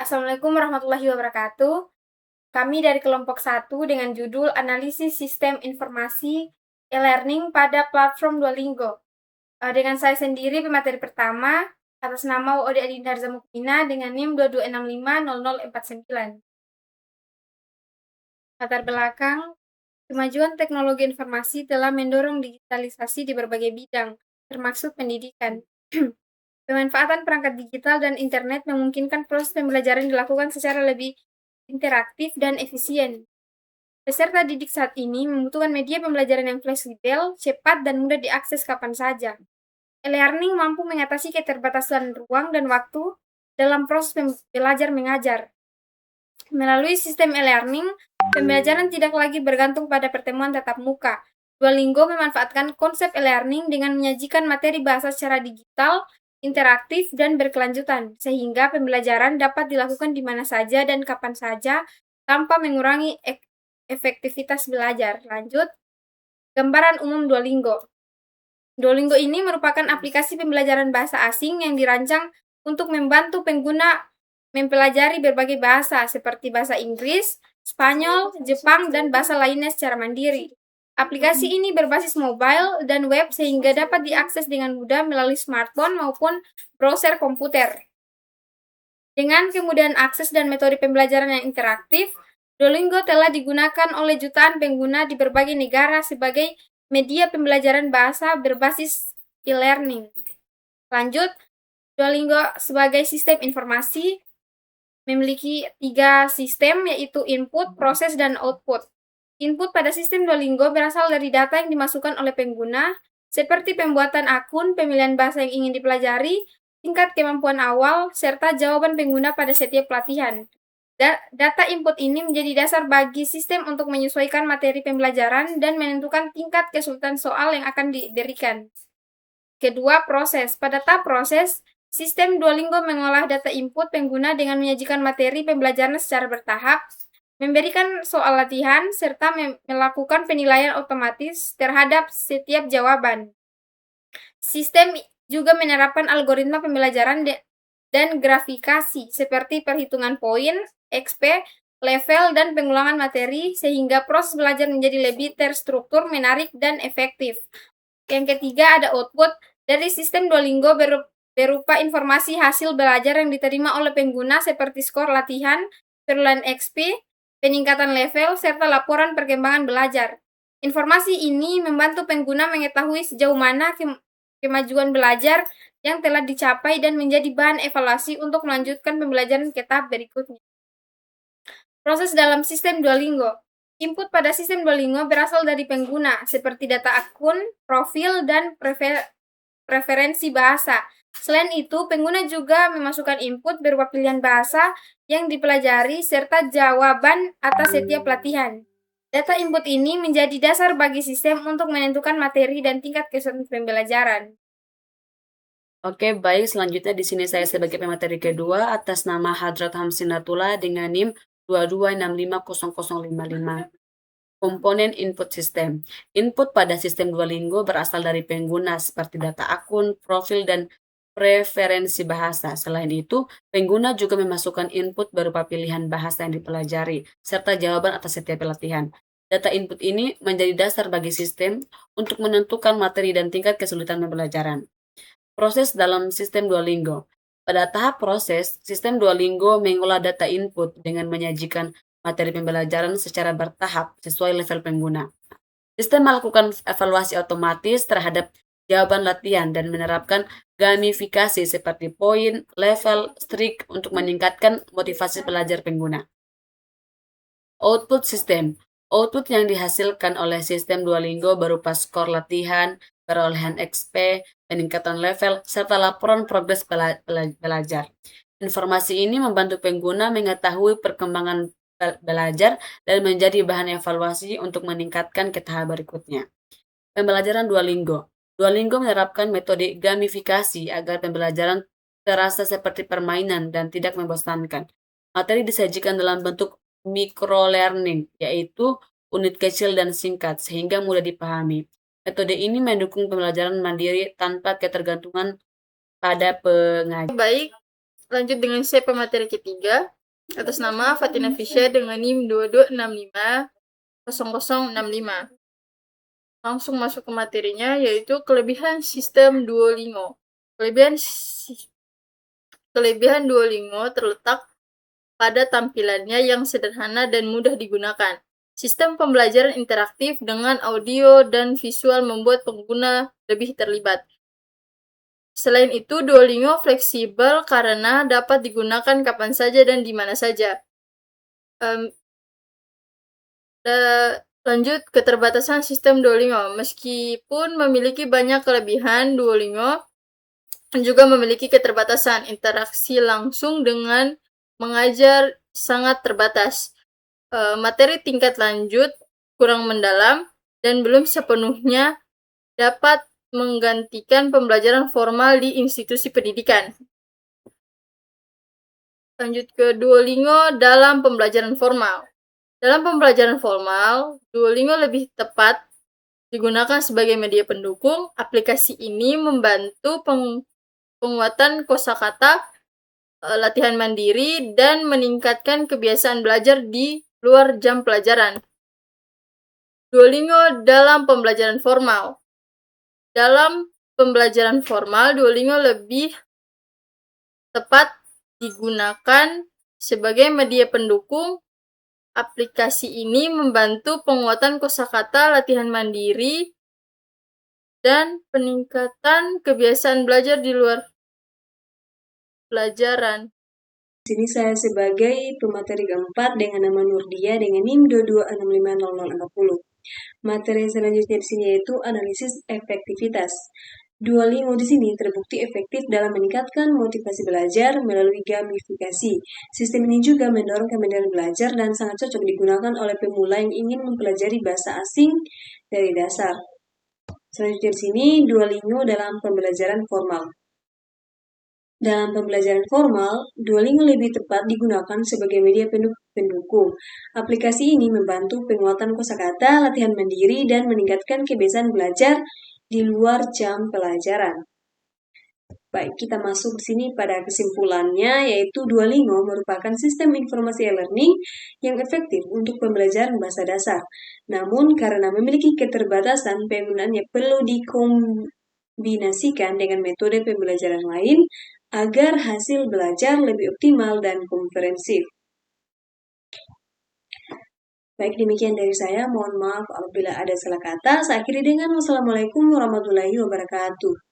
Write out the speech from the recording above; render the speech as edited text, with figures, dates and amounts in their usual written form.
Assalamualaikum warahmatullahi wabarakatuh. Kami dari kelompok 1 dengan judul Analisis Sistem Informasi e-Learning pada Platform Duolingo. Dengan saya sendiri pemateri pertama atas nama Ode Adinda Harza Mukmina dengan NIM 22650049. Latar belakang, kemajuan teknologi informasi telah mendorong digitalisasi di berbagai bidang, termasuk pendidikan. Pemanfaatan perangkat digital dan internet memungkinkan proses pembelajaran dilakukan secara lebih interaktif dan efisien. Peserta didik saat ini membutuhkan media pembelajaran yang fleksibel, cepat, dan mudah diakses kapan saja. E-learning mampu mengatasi keterbatasan ruang dan waktu dalam proses belajar mengajar. Melalui sistem e-learning, pembelajaran tidak lagi bergantung pada pertemuan tatap muka. Duolingo memanfaatkan konsep e-learning dengan menyajikan materi bahasa secara digital, interaktif, dan berkelanjutan, sehingga pembelajaran dapat dilakukan di mana saja dan kapan saja tanpa mengurangi efektivitas belajar. Lanjut, gambaran umum Duolingo. Duolingo ini merupakan aplikasi pembelajaran bahasa asing yang dirancang untuk membantu pengguna mempelajari berbagai bahasa seperti bahasa Inggris, Spanyol, Jepang, dan bahasa lainnya secara mandiri. Aplikasi ini berbasis mobile dan web sehingga dapat diakses dengan mudah melalui smartphone maupun browser komputer. Dengan kemudahan akses dan metode pembelajaran yang interaktif, Duolingo telah digunakan oleh jutaan pengguna di berbagai negara sebagai media pembelajaran bahasa berbasis e-learning. Lanjut, Duolingo sebagai sistem informasi memiliki 3 sistem, yaitu input, proses, dan output. Input pada sistem Duolingo berasal dari data yang dimasukkan oleh pengguna, seperti pembuatan akun, pemilihan bahasa yang ingin dipelajari, tingkat kemampuan awal, serta jawaban pengguna pada setiap pelatihan. Data input ini menjadi dasar bagi sistem untuk menyesuaikan materi pembelajaran dan menentukan tingkat kesulitan soal yang akan diberikan. Kedua, proses. Pada tahap proses, sistem Duolingo mengolah data input pengguna dengan menyajikan materi pembelajaran secara bertahap, memberikan soal latihan, serta melakukan penilaian otomatis terhadap setiap jawaban. Sistem juga menerapkan algoritma pembelajaran dan grafikasi seperti perhitungan poin, XP, level, dan pengulangan materi sehingga proses belajar menjadi lebih terstruktur, menarik, dan efektif. Yang ketiga ada output. Dari sistem Duolingo berupa informasi hasil belajar yang diterima oleh pengguna seperti skor latihan, perolehan XP, peningkatan level, serta laporan perkembangan belajar. Informasi ini membantu pengguna mengetahui sejauh mana kemajuan belajar yang telah dicapai dan menjadi bahan evaluasi untuk melanjutkan pembelajaran ke tahap berikutnya. Proses dalam sistem Duolingo. Input pada sistem Duolingo berasal dari pengguna, seperti data akun, profil, dan preferensi bahasa. Selain itu, pengguna juga memasukkan input berupa pilihan bahasa yang dipelajari serta jawaban atas setiap latihan. Data input ini menjadi dasar bagi sistem untuk menentukan materi dan tingkat kesulitan pembelajaran. Oke, baik. Selanjutnya di sini saya sebagai pemateri kedua atas nama Hadrat Hamsinatullah dengan NIM 22650055. Komponen input sistem. Input pada sistem Duolingo berasal dari pengguna seperti data akun, profil, dan preferensi bahasa. Selain itu, pengguna juga memasukkan input berupa pilihan bahasa yang dipelajari, serta jawaban atas setiap pelatihan. Data input ini menjadi dasar bagi sistem untuk menentukan materi dan tingkat kesulitan pembelajaran. Proses dalam sistem Duolingo. Pada tahap proses, sistem Duolingo mengolah data input dengan menyajikan materi pembelajaran secara bertahap sesuai level pengguna. Sistem melakukan evaluasi otomatis terhadap jawaban latihan dan menerapkan gamifikasi seperti poin, level, streak untuk meningkatkan motivasi belajar pengguna. Output sistem. Output yang dihasilkan oleh sistem Duolingo berupa skor latihan, perolehan XP, peningkatan level, serta laporan progres belajar. Informasi ini membantu pengguna mengetahui perkembangan belajar dan menjadi bahan evaluasi untuk meningkatkan ke tahap berikutnya. Pembelajaran Duolingo. Duolingo menerapkan metode gamifikasi agar pembelajaran terasa seperti permainan dan tidak membosankan. Materi disajikan dalam bentuk microlearning, yaitu unit kecil dan singkat, sehingga mudah dipahami. Metode ini mendukung pembelajaran mandiri tanpa ketergantungan pada pengajar. Baik, lanjut dengan saya pemateri ketiga atas nama Fatina Fisya dengan NIM 22650065. Langsung masuk ke materinya, yaitu kelebihan sistem Duolingo. Kelebihan Duolingo terletak pada tampilannya yang sederhana dan mudah digunakan. Sistem pembelajaran interaktif dengan audio dan visual membuat pengguna lebih terlibat. Selain itu, Duolingo fleksibel karena dapat digunakan kapan saja dan di mana saja. Lanjut, keterbatasan sistem Duolingo. Meskipun memiliki banyak kelebihan, Duolingo juga memiliki keterbatasan. Interaksi langsung dengan mengajar sangat terbatas. Materi tingkat lanjut kurang mendalam dan belum sepenuhnya dapat menggantikan pembelajaran formal di institusi pendidikan. Lanjut ke Duolingo dalam pembelajaran formal. Dalam pembelajaran formal, Duolingo lebih tepat digunakan sebagai media pendukung. Aplikasi ini membantu penguatan kosakata, latihan mandiri, dan meningkatkan kebiasaan belajar di luar jam pelajaran. Duolingo dalam pembelajaran formal. Dalam pembelajaran formal, Duolingo lebih tepat digunakan sebagai media pendukung. Aplikasi ini membantu penguatan kosakata, latihan mandiri, dan peningkatan kebiasaan belajar di luar pelajaran. Di sini saya sebagai pemateri keempat dengan nama Nurdia dengan NIM 22650040. Materi selanjutnya di sini yaitu analisis efektivitas. Duolingo di sini terbukti efektif dalam meningkatkan motivasi belajar melalui gamifikasi. Sistem ini juga mendorong kemudahan belajar dan sangat cocok digunakan oleh pemula yang ingin mempelajari bahasa asing dari dasar. Selanjutnya di sini Duolingo dalam pembelajaran formal. Dalam pembelajaran formal, Duolingo lebih tepat digunakan sebagai media pendukung. Aplikasi ini membantu penguatan kosakata, latihan mandiri, dan meningkatkan kebiasaan belajar di luar jam pelajaran. Baik, kita masuk di sini pada kesimpulannya, yaitu Duolingo merupakan sistem informasi e-learning yang efektif untuk pembelajaran bahasa dasar. Namun, karena memiliki keterbatasan, penggunaannya perlu dikombinasikan dengan metode pembelajaran lain agar hasil belajar lebih optimal dan komprehensif. Baik, demikian dari saya. Mohon maaf apabila ada salah kata. Saya akhiri dengan wassalamualaikum warahmatullahi wabarakatuh.